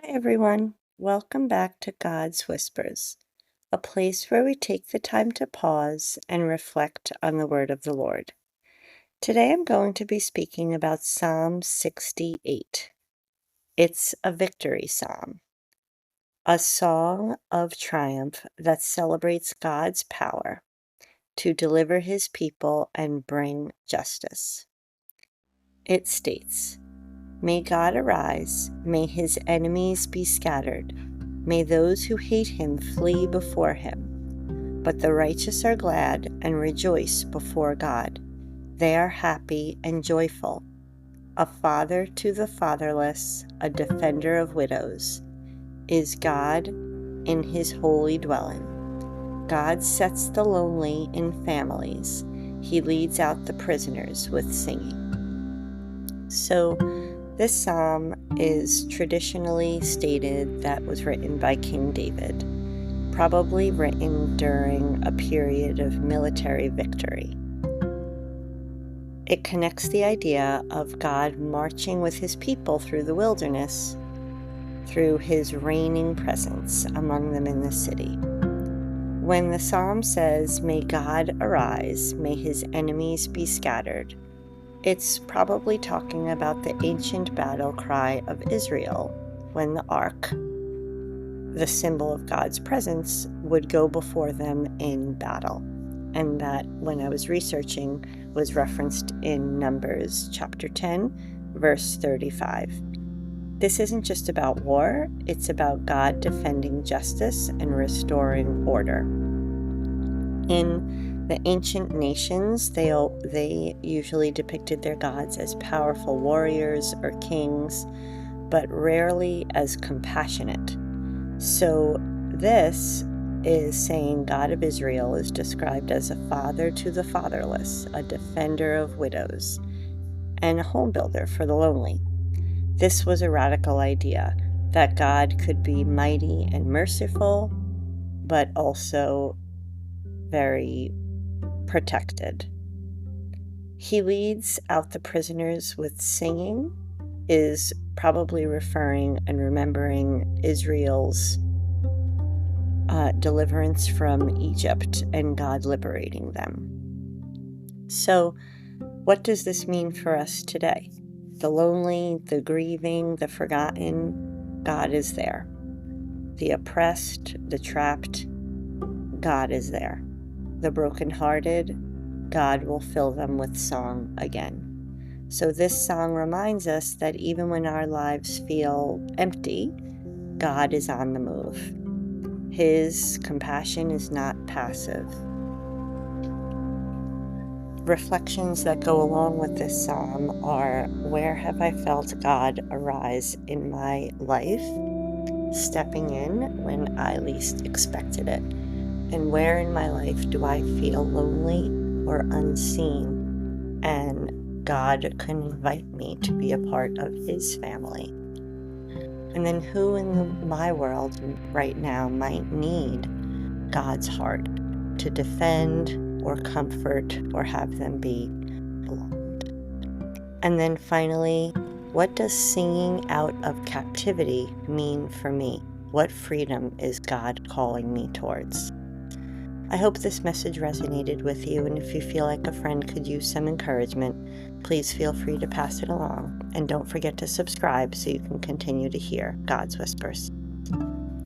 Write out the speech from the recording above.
Hi, everyone. Welcome back to God's Whispers, a place where we take the time to pause and reflect on the Word of the Lord. Today I'm going to be speaking about Psalm 68. It's a victory psalm, a song of triumph that celebrates God's power to deliver His people and bring justice. It states, "May God arise, may His enemies be scattered. May those who hate Him flee before Him. But the righteous are glad and rejoice before God. They are happy and joyful. A father to the fatherless, a defender of widows, is God in His holy dwelling. God sets the lonely in families. He leads out the prisoners with singing." So, this psalm is traditionally stated that was written by King David, probably written during a period of military victory. It connects the idea of God marching with His people through the wilderness, through His reigning presence among them in the city. When the psalm says, "May God arise, may His enemies be scattered," it's probably talking about the ancient battle cry of Israel when the ark, the symbol of God's presence, would go before them in battle. And that, when I was researching, was referenced in Numbers chapter 10, verse 35. This isn't just about war, it's about God defending justice and restoring order. In the ancient nations, they usually depicted their gods as powerful warriors or kings, but rarely as compassionate. So this is saying God of Israel is described as a father to the fatherless, a defender of widows, and a home builder for the lonely. This was a radical idea, that God could be mighty and merciful, but also very protected. He leads out the prisoners with singing is probably referring and remembering Israel's deliverance from Egypt and God liberating them. So, what does this mean for us today? The lonely, the grieving, the forgotten, God is there. The oppressed, the trapped, God is there. The brokenhearted, God will fill them with song again. So this song reminds us that even when our lives feel empty, God is on the move. His compassion is not passive. Reflections that go along with this psalm are, where have I felt God arise in my life, stepping in when I least expected it? And where in my life do I feel lonely or unseen, and God can invite me to be a part of His family? And then who in my world right now might need God's heart to defend or comfort or have them be belonged? And then finally, what does singing out of captivity mean for me? What freedom is God calling me towards? I hope this message resonated with you, and if you feel like a friend could use some encouragement, please feel free to pass it along. And don't forget to subscribe so you can continue to hear God's Whispers.